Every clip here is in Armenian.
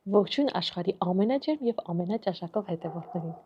Ողջույն աշխարհի ամենաջերմ եւ ամենաճաշակով հետևորդներին։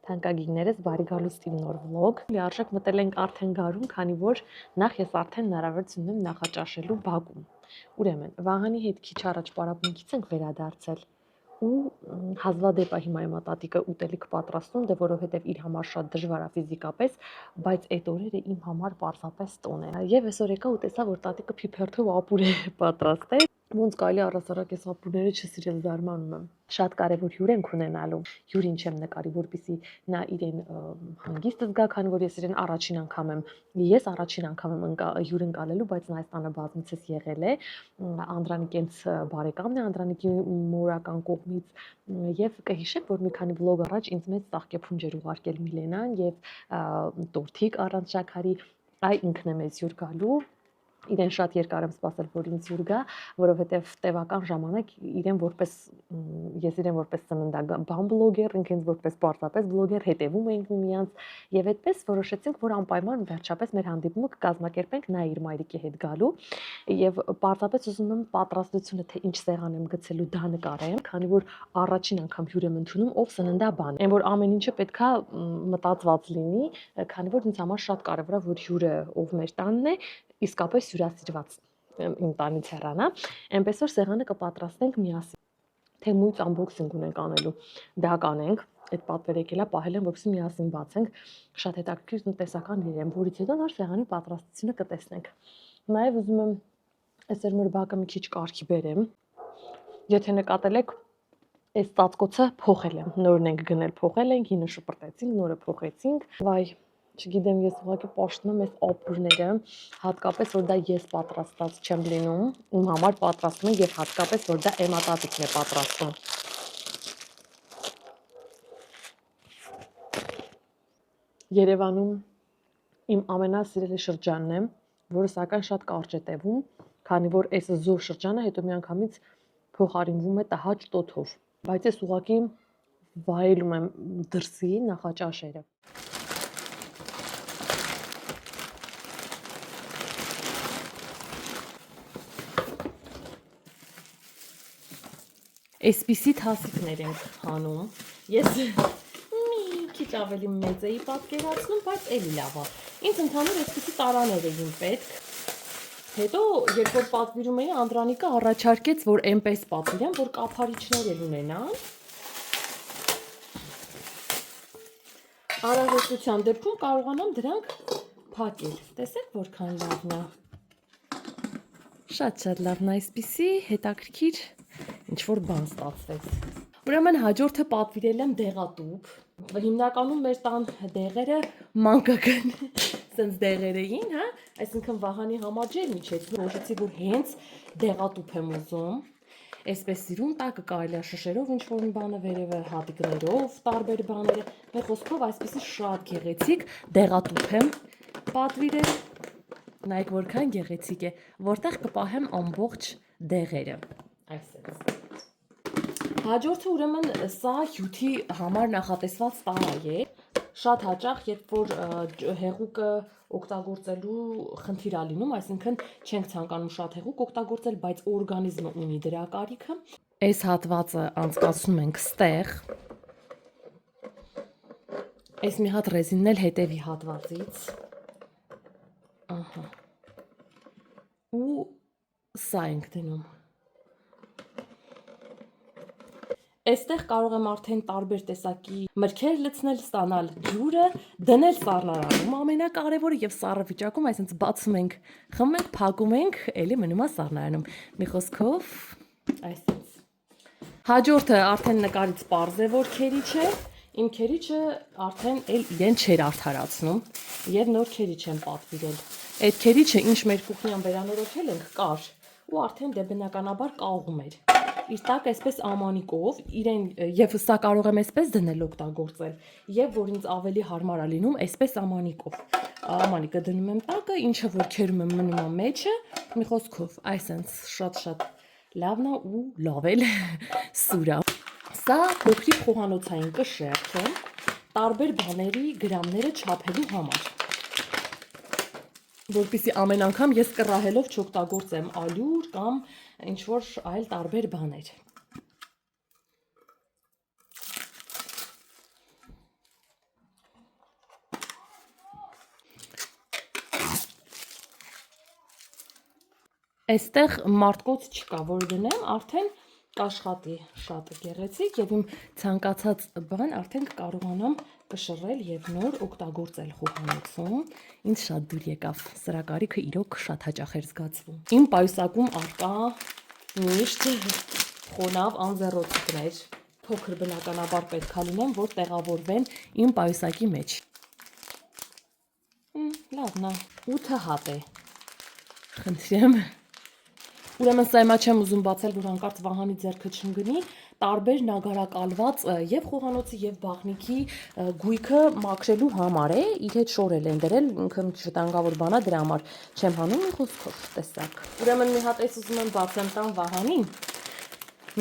Թանկագիրներս բարի գալուստ իմ նոր վլոգ։ Լիարժեք մտել ենք արդեն գարուն, քանի որ նախ ես արդեն հնարավորություն ունեմ նախաճաշելու բակում։ Ուրեմն, Վահանի հետ քիչ առաջ պարապմունքից ենք վերադարձել ու հազվադեպ է հիմա իմ տատիկը ուտելիք պատրաստում, դե որովհետև իր համար շատ դժվար է ֆիզիկապես, բայց այդ օրերը իմ համար պարզապես տոն է։ Եվ այսօր եկա ու տեսա, որ տատիկը փիփերթով ապուր է պատրաստել։ Ոնց կարելի առասարակ այս ապուրները չսիրել, զարմանում եմ։ Շատ կարևոր հյուր ենք ունենալու։ Հյուրին չեմ նկարի, որպեսզի նա իրեն հանգիստ զգա, քանի որ ես իրեն առաջին անգամ եմ, ես առաջին անգամ եմ հյուր ընկալելու, բայց նա այս տանը բազմիցս եղել է։ Անդրանիկ ինձ բարեկամն է, Անդրանիկի մորական կողմից, եւ կհիշեմ, որ մի քանի վլոգ առաջ ինձ մեծ ծաղկեփունջ էր ուղարկել Միլենան եւ տորթիկ առանց շաքարի, այ ինքն է մեզ հյուր գալու։ Իրեն շատ երկար եմ սպասել, որ ինձ հյուր գա, որովհետև տևական ժամանակ ես իրեն որպես ծննդաբան բլոգեր, ինքը ինձ որպես պարզապես բլոգեր հետևում էինք միմյանց, եւ այդպես որոշեցինք, որ անպայման վերջապես մեր հանդիպումը կկազմակերպենք նա իր մայրիկի հետ գալու, եւ պարզապես ուզում եմ պատրաստությունը, թե ինչ սեղան եմ գցելու, դա նկարեմ, քանի որ առաջին անգամ հյուր եմ ընդունում, ով ծննդաբան, այն որ ամեն ինչը պետքա մտածված լինի, քանի որ ինձ համար շատ կարևոր է, որ հյուրը, ով մեր տանն է, իսկապես հյուրասիրված իմ տանից հեռանա, այնպես որ սեղանը կպատրաստենք միասին։ Թե մույց unboxing ունենք անելու, դա կանենք, այդ պատվերը եկել է, պահել եմ, որպեսզի միասին բացենք, շատ հետաքրքիր տնտեսական իրեն, որից հետո նոր սեղանի պատրաստությունը կտեսնենք։ Նաև ուզում եմ այսօր մեր բակը մի քիչ կարգի բերեմ։ Եթե նկատել եք, այս ծածկոցը փոխել եմ, նորն ենք գնել, փոխել ենք, հինը շպրտեցինք, նորը փոխեցինք։ Վայ, չգիտեմ, ես ուղղակի պաշտնում եմ այս ապուրները, հատկապես որ դա ես պատրաստած չեմ լինում, իմ համար պատրաստում եմ եւ հատկապես որ դա էմատատիկն է պատրաստում։ Երևանում իմ ամենասիրելի շրջանն է, որը սակայն շատ կարճ է տևում, քանի որ այս զոր շրջանը հետո միանգամից փոխարինվում է տհաճ տոթով, բայց ես ուղղակի վայելում եմ դրսի նախաճաշերը։ Այսպիսի թասիկներ ենք հանում, ես մի քիչ ավելի մեծ էի պատկերացնում, բայց էլի լավ է, ինձ ընդհանուր այսպիսի տարաներ էին պետք, հետո երբ որ պատվիրում էի, Անդրանիկը առաջարկեց, որ այնպես պատվիրեմ, որ կափարիչներ էլ ունենան, անհրաժեշտության դեպքում կարողանամ դրանք փակել, տեսեք որքան լավն է, շատ լավն է, այսպիսի հետաքրքիր ինչ-որ բան ստացվեց։ Ուրեմն հաջորդը պատվիրել եմ դեղատուփ, հիմնականում մեր տան դեղերը մանկական սենց դեղեր էին, հա, այսինքն Վահանի համար ջեր միջեցնում, որոշեցի, որ հենց դեղատուփ եմ ուզում, այսպես սիրուն տակը կարելի է շշերով ինչ-որ մի բանը վերևը, հատիկներով տարբեր բաները, մեր խոսքով այսպիսի շատ գեղեցիկ դեղատուփ եմ պատվիրել, նայեք որքան գեղեցիկ է, որտեղ կպահեմ ամբողջ դեղերը, այսպես։ Հաջորդը ուրեմն սա հյութի համար նախատեսված տարա է, շատ հաճախ, երբ որ հեղուկը օգտագործելու խնդիր է լինում, այսինքն չենք ցանկանում շատ հեղուկ օգտագործել, բայց օրգանիզմը ունի դրա կարիքը, այս հատվածը անցկացնում ենք ստեղ, այս մի հատ ռեզինն էլ հետևի հատվածից, ահա, ու սա ենք դնում։ Այստեղ կարող եմ արդեն տարբեր տեսակի մրգեր լցնել, ստանալ ջուրը, դնել սառնարանում ամենակարևորը եւ սառը վիճակում, այսինքն բացում ենք, խմում ենք, փակում ենք, էլի մնում է սառնարանում։ Մի խոսքով, այսպես։ Հաջորդը արդեն նկարից պարզ է, որ քերիչ է, իմ քերիչը արդեն էլ իրեն չէր արդարացնում եւ նոր քերիչ եմ պատվիրել։ Այդ քերիչը ինչ մեր կուխնյան վերանորոգել ենք կար ու արդեն դե բնականաբար կաղում էր։ Իր տակ այսպես ամանիկով, իրեն եւ սա կարող եմ այսպես դնել օգտագործել, եւ որ ինձ ավելի հարմար է լինում այսպես ամանիկով։ Ամանիկը դնում եմ տակը, ինչը որ քերում եմ մնում է մեջը, մի խոսքով, այսպես շատ լավն է ու լավ էլ սուր է։ Սա փոքրիկ խոհանոցային կշեռք է, տարբեր բաների գրամները չափելու համար։ Որպեսզի ամեն անգամ ես կռահելով չօգտագործեմ ալյուր կամ ինչ-որ այլ տարբեր բաներ։ Այստեղ մարդկոց չկա, որ դնեմ, արդեն կաշխատի շատ գեղեցիկ եւ իմ ցանկացած բան արդեն կարողանամ կշռել եւ նոր օգտագործել խոհանոցում։ Ինձ շատ դուր եկավ, սրա կարիքը իրոք շատ հաճախ էր զգացվում։ Իմ պայուսակում արկա միշտ խոնավ անձեռոցիկներ, փոքր բնականաբար պետք է լինեն, որ տեղավորվեն իմ պայուսակի մեջ։ Լավն է, 8 հատ է։ Խնդրեմ։ Ուրեմն սա հիմա չեմ ուզում բացել, որ հանկարծ Վահանի ձեռքը չընկնի, տարբեր նագարակալված եւ խոհանոցի եւ բաղնիքի գույքը մաքրելու համար է, իր հետ շորել են դրել, ինքը վտանգավոր բան է, դրա համար չեմ հանում մի խոսքով, տեսակ։ Ուրեմն մի հատ էս ուզում եմ բացեմ տան Վահանին։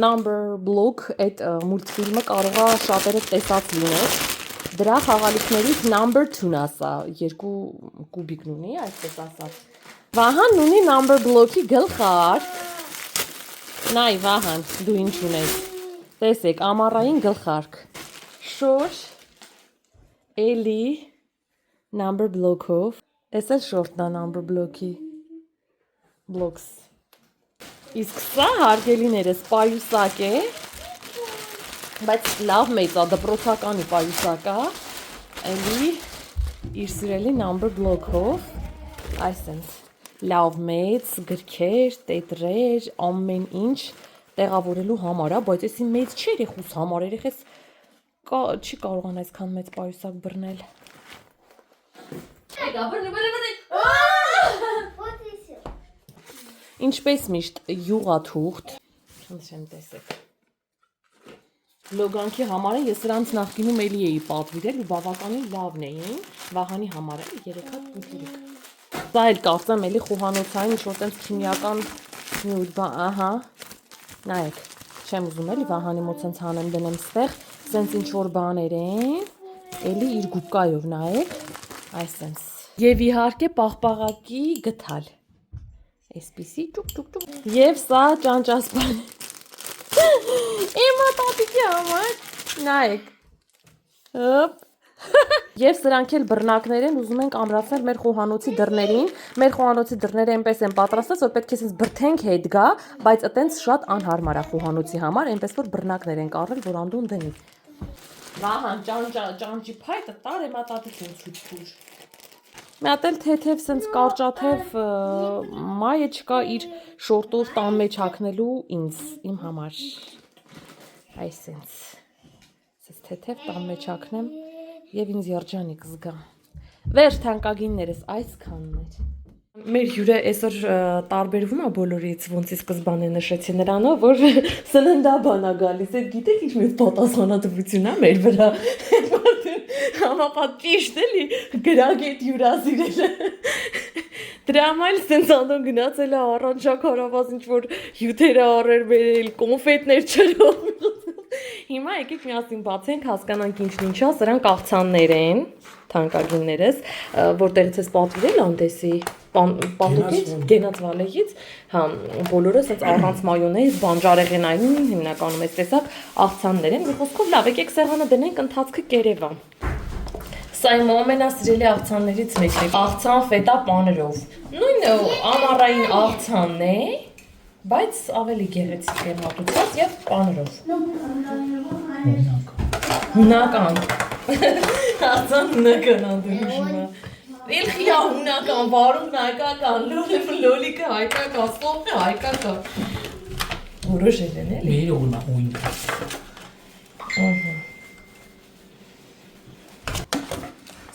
Number Block այդ մուլտֆիլմը կարող է շատերը տեսած լինել։ Դրա խաղալիքներից Number 2-ն է սա, 2 կուբիկն ունի, այսպես ասած։ Վահանն ունի Number Block-ի գլխարկ։ Նայ Վահան, դու ինչ ունես։ Տեսեք, ամառային գլխարկ։ Շոր, էլի Number Block-ով։ Էս էլ շորտն է Number Block-ի։ Blocks։ Իսկ սա հարգելիներս պայուսակ է, բայց լավ մեծ է, դպրոցականի պայուսակ է, էլի իր սիրելի Number Block-ով, այսենց լավ մեծ, գրքեր, տետրեր, ամեն ինչ տեղավորելու համար է, բայց էսի մեծ չի երեխուս համար, երեխես չի կարողան այսքան մեծ պայուսակ բռնել։ Ինչպես միշտ յուղաթուղթ, չեմ տեսեք։ Լոգանքի համար է, ես սրանց նախկինում էլի էի պատվիրել ու բավականին լավն էին, Վահանի համար է, 3 հատ պուտիրիկ։ Դա էլ կարծեմ էլի խոհանոցային ինչ-որ տենց քիմիական նյութ բան, ահա, նայեք, չեմ ուզում էլի Վահանի մոտ սենց հանեմ դնեմ ստեղ, սենց ինչ-որ բաներ են, էլի իր գուբկայով նայեք, այսենց։ Եվ իհարկե պաղպաղակի գթալ, այսպիսի ճուկ, և սա ճանճասպան։ Եմա տատիկի համար, նայեք, հոպ, և սրանք էլ բռնակներ են, ուզում ենք ամրացնել մեր խոհանոցի դռներին, մեր խոհանոցի դռները այնպես են պատրաստած, որ պետք է սենց բրթենք հետ գա, բայց ըտենց շատ անհարմար է խոհանոցի համար, այնպես որ բռնակներ են կարել, որ անդուն դնի։ Վահան, ճանճի փայտը տար եմա տատիկին ցույց։ Մի հատ էլ թեթև սենց կարճաթև մայը չկա իր շորտով տան մեջ հագնելու ինձ, իմ համար, այսենց, սենց թեթև տան մեջ հագնեմ և ինձ երջանիկ զգամ։ Վերջ թանկագիններս այսքանն էր։ Մեր հյուրը այսօր տարբերվում է բոլորից, ոնց ի սկզբանե նշեցի նրանով, որ սննդաբան է գալիս, այդ գիտեք ինչ մեծ պատասխանատվություն է մեր վրա, համապատ ճիշտ էլի, գրագետ հյուրասիրելը, դրա համար էլ սենց անդոն գնացել է առանջակ հարավազ ինչ-որ հյութեր է առեր բերել, կոնֆետներ չրով, հիմա եկեք միասին բացենք, հասկանանք ինչն ինչա, սրանք աղցաններ են, թանկագիններս, որտեղից ես պատվիրել անտեսի, պատուկից, գենած վալեգից, հա, բոլորը սենց առանց մայոնեզ, բանջարեղենային, հիմնականում ես տեսակ աղցաններ են, մի խոսքով լավ, եկեք սեղանը դնենք, ընթացքը կերևա։ Սա իմ ամենասիրելի աղցաններից մեկն է, աղցան ֆետա պաներով, նույնը ամառային աղցանն է, բայց ավելի գեղեցիկ է մատուցված և պաներով։ Հունական, աղցան հունական անդրուշում է, Էլխիա հունական, վարունգն հայկական, լոլիկը հայկական, սոխը հայկական, որոշել են էլի։ Մեր ողնա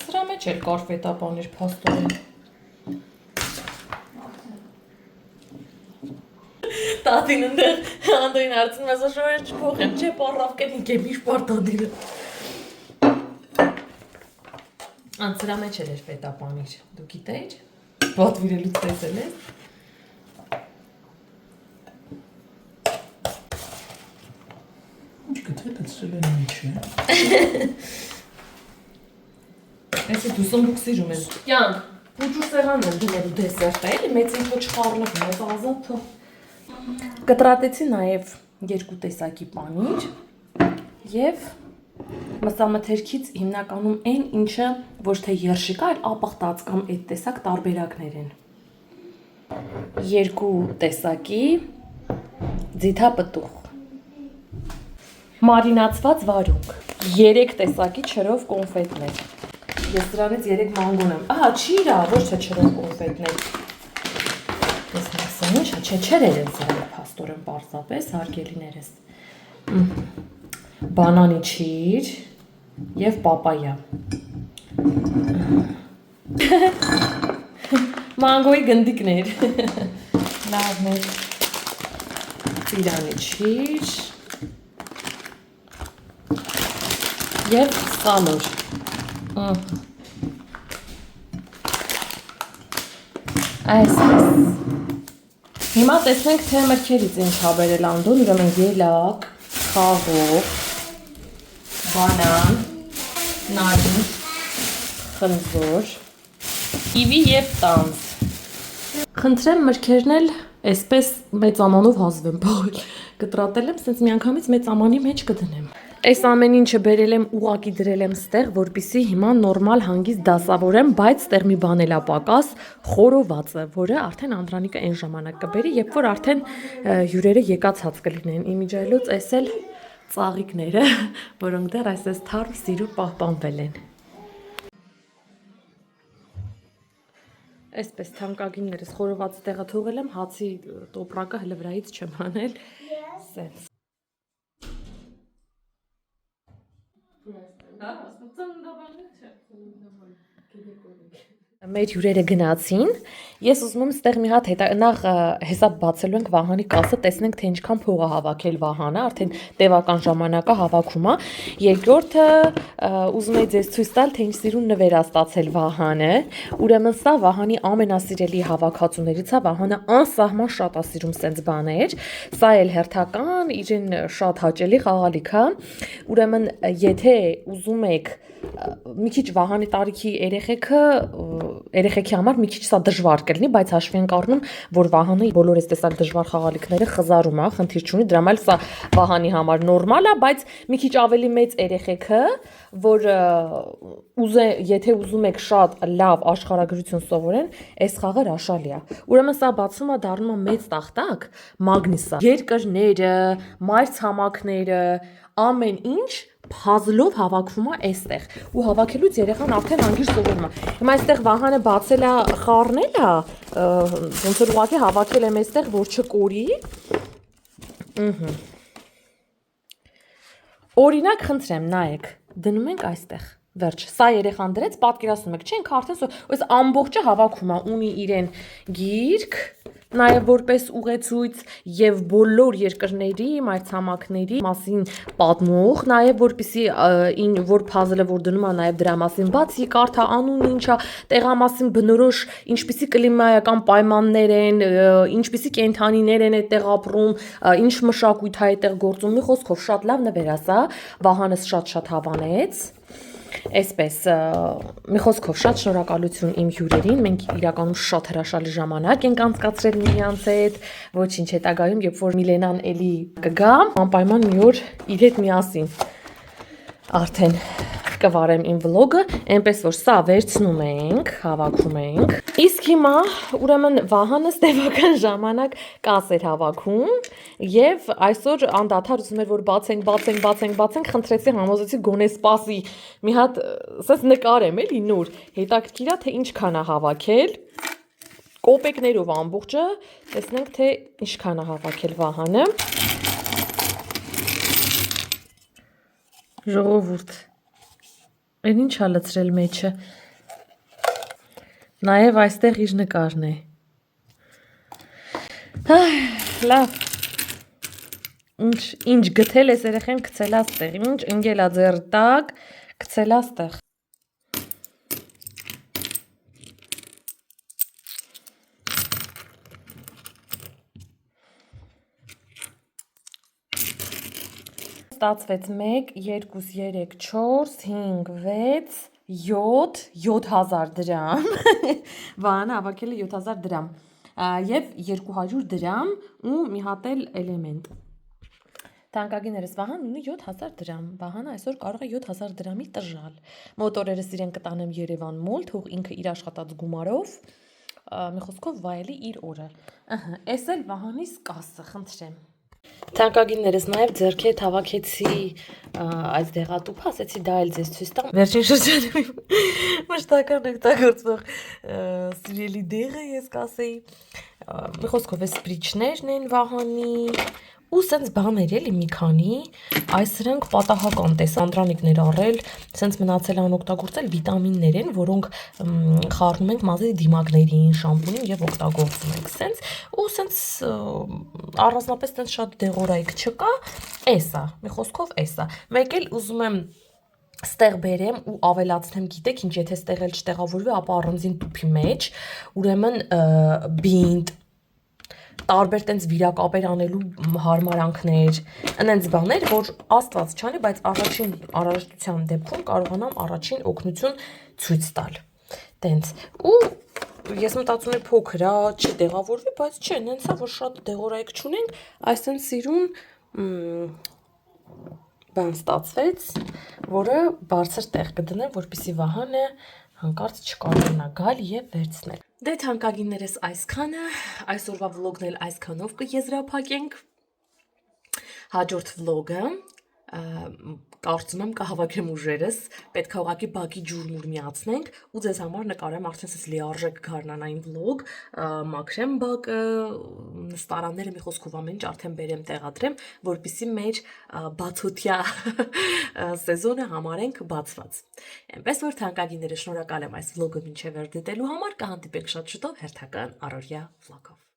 Սրա մեջ էլ կար ֆետապաներ պաստորեն։ Տատին ընդեղ անդոյին հարցնում ես շորեր չփոխեմ, չէ պարավ կենիք եմ իշպար տադիրը։ Սրա մեջ էլ էր ֆետապանիր, դու գիտեիր, պատվիրելուց տեսել ես։ Ինչ կթել էցրել են մեջ է։ Էսի դու սմբուկ սիրում ես։ Կյանք, պուջու սեղան եմ դնելու դեսերտ է, էլի մեծ ինքո չխարնվում, մեծ ազատ։ Կտրատեցի նաև 2 տեսակի պանիր և մսամթերքից հիմնականում են ինչը ոչ թե երշիկա, այլ ապախտած կամ այդ տեսակ տարբերակներ են։ երկու տեսակի ձիթապտուղ, մարինացված վարունգ, 3 տեսակի չրով կոնֆետներ։ Ես դրանից 3 մանգոն եմ։ Ահա, չի իրա, ոչ թե չրով կոնֆետներ։ Ես ասեմ, չէ, չրեր են սրանք փաստորեն պարզապես հարգելիներս։ Բանանի չիր եւ պապայա։ Մանգոյի գնդիկներ։ Լավն է։ Ծիրանի չիր եւ սալոր։ Այսպես։ Հիմա տեսնենք թե մրգերից ինչ ա բերել Անդոն, ուրեմն ելակ, խաղող, բանան, նարդի, խնձոր, իվի եւ տանձ։ Խնդրեմ մրգերն էլ այսպես մեծ ամանով հազվեմ բաղել։ Կտրատել եմ, սենց միանգամից մեծ ամանի մեջ կդնեմ։ Այս ամեն ինչը բերել եմ ուղակի դրել եմ ստեղ, որպեսզի հիմա նորմալ հանգիստ դասավորեմ, բայց ստեղ մի բան էլ ա պակաս, խորովածը, որը արդեն Անդրանիկը այն ժամանակ կբերի, երբ որ արդեն հյուրերը եկած կլինեն։ Իմիջայլոց այս էլ ծաղիկները, որոնք դեռ այսպես թարմ սիրու պահպանվել են։ Այսպես թանկագիններս խորովածը տեղը թողել եմ, հացի տոպրակը հլը վրայից չեմ հանել, սենց։ Մեր հյուրերը գնացին, ես ուզում եմ ստեղ մի հատ նախ հեսապ բացելու ենք Վահանի կասը, տեսնենք թե ինչքան փող է հավաքել Վահանը, արդեն տևական ժամանակա հավաքում է։ Երկրորդը ուզում եի ձեզ ցույց տալ, թե ինչ սիրուն նվեր է ստացել Վահանը։ Ուրեմն սա Վահանի ամենասիրելի հավաքածուներից է, Վահանը անսահման շատ է սիրում սենց բաներ։ Սա էլ հերթական, իրեն շատ հաճելի խաղալիք է։ Ուրեմն եթե ուզում եք մի քիչ Վահանի տարիքի երեխեքի համար մի քիչ սա դժվար կլինի, բայց հաշվի ենք առնում, որ Վահանը բոլոր այս տեսակ դժվար խաղալիքները խզարում է, խնդիր չունի, դրա համար սա Վահանի համար նորմալ է, բայց մի քիչ ավելի մեծ երեխեքը, որ եթե ուզում եք շատ լավ աշխարհագրություն սովորեն, այս խաղը հրաշալի է։ Ուրեմն սա բացում է դառնում է մեծ տախտակ, մագնիսա, երկրները, մայրցամաքները, ամեն ինչ փազլով հավաքվում է այստեղ ու հավաքելուց երեխան արդեն հանգիստ սովորում է։ Հիմա այստեղ Վահանը բացել է, խառնել է, ոնց որ ուղղակի հավաքել եմ այստեղ, որ չկորի։ Օրինակ խնդրեմ, նայեք, դնում ենք այստեղ։ Վերջ, սա երեխան դրեց, պատկերացնում եք, չենք արդեն այս ամբողջը հավաքում է, ունի իրեն գիրք, նաև որպես ուղեցույց եւ բոլոր երկրների, մայրցամաքների մասին պատմող, նաև որպեսի որ puzzle-ը որ դնում է նաև դրա մասին բացի կարդա անունը ինչա, տեղամասին բնորոշ ինչպիսի կլիմայական պայմաններ են, ինչպիսի կենդանիներ են այդտեղ ապրում, ինչ մշակույթ է այդտեղ գործում, մի խոսքով շատ լավ նվեր է սա, Վահանս շատ հավանեց։ Այսպես, մի խոսքով շատ շնորհակալություն իմ հյուրերին, մենք իրականում շատ հրաշալի ժամանակ ենք անցկացրել միմյանց հետ, ոչինչ հետագայում, երբ որ Միլենան էլի կգա, անպայման մի օր իր հետ միասին արդեն կվարեմ իմ վլոգը, այնպես որ սա վերցնում ենք, հավաքում ենք։ Իսկ հիմա ուրեմն Վահանս տևական ժամանակ կաս էր հավաքում եւ այսօր անդադար ուզում էր որ բացենք, խնդրեցի համոզեցի գոնե սպասի մի հատ ասես նկարեմ էլի նոր, հետաքրքիր է թե ինչքան է հավաքել։ Կոպեկներով ամբողջը, տեսնենք թե ինչքան է հավաքել Վահանը։ Ժողովուրդ Այն ինչ ա լցրել մեջը։ Նաև այստեղ իր նկարն է։ Լավ։ Ինչ գտել ես երեխեն գցել ա ստեղ, ինչ ընկել ա ձեռ տակ, գցել ա ստեղ։ Ստացվեց 1, 2, 3, 4, 5, 6, 7000 դրամ, Վահանը հավաքել է 7000 դրամ և 200 դրամ ու մի հատ էլ էլեմենտ։ Թանկագիներս Վահան ունի 7000 դրամ, Վահանը այսօր կարող է 7000 դրամի տժալ։ Մոտորերս իրեն կտանեմ Երևան մոլ, թող ինքը իր աշխատած գումարով մի խոսքով վայելի իր օրը։ Ահա, էս էլ Վահանիս կասը, խնդրեմ։ Թանկագիններս նաև ձեռքի հետ հավաքեցի այս դեղատուփը, ասեցի դա էլ ձեզ ցույց տամ։ Վերջին շրջանի մշտական օգտագործող սիրելի դեղը ես կասեի։ Մի խոսքով էս սպրիչներն են Վահանի ու սենց բաներ էլի մի քանի, այս սրանք պատահական տեսա, անդրանիկներ առել, սենց մնացել անօգտագործել վիտամիններ են, որոնք խառնում ենք մազի դիմակներին, շամպունին եւ օգտագործում ենք սենց, ու սենց առանձնապես սենց շատ դեղորայք չկա, էսա, մի խոսքով էսա, մեկ էլ ուզում եմ ստեղ բերեմ ու ավելացնեմ, գիտեք ինչ, եթե ստեղ էլ չտեղավորվի, ապա առանձին տուփի մեջ, ուրեմն բինտ տարբեր տենց վիրակապեր անելու հարմարանքներ, ընենց բաներ, որ աստված չանի, բայց առաջին առաջնության դեպքում կարողանամ առաջին օգնություն ցույց տալ։ Տենց։ Ու ես մտածում եմ փոքր է, չտեղավորվի, բայց չէ, նենց է, որ շատ դեղորայք չունենք, այսինքն սիրուն բան ստացվեց, որը բարձր տեղ կդնեմ, որպեսզի Վահանը հանկարծ չկարողանա գալ եւ վերցնել։ Դե թանկագիններս այսքանը, այսօրվա վլոգն էլ այսքանով կեզրափակենք։ Հաջորդ վլոգը կարծում եմ կհավաքեմ ուժերս, պետք է ուղղակի բակի ջուրմուր միացնենք ու ձեզ համար նկարեմ արդեն սենց լիարժեք գարնանային վլոգ, մաքրեմ բակը, նստարանները մի խոսքով ամեն ինչ արդեն բերեմ տեղադրեմ, որպեսզի մեր բացօթյա սեզոնը համարենք բացված։ Այնպես որ թանկագինները, շնորհակալ եմ այս վլոգը մինչև վերջ դիտելու համար, կհանդիպենք շատ շուտով հերթական առօրյա վլոգով։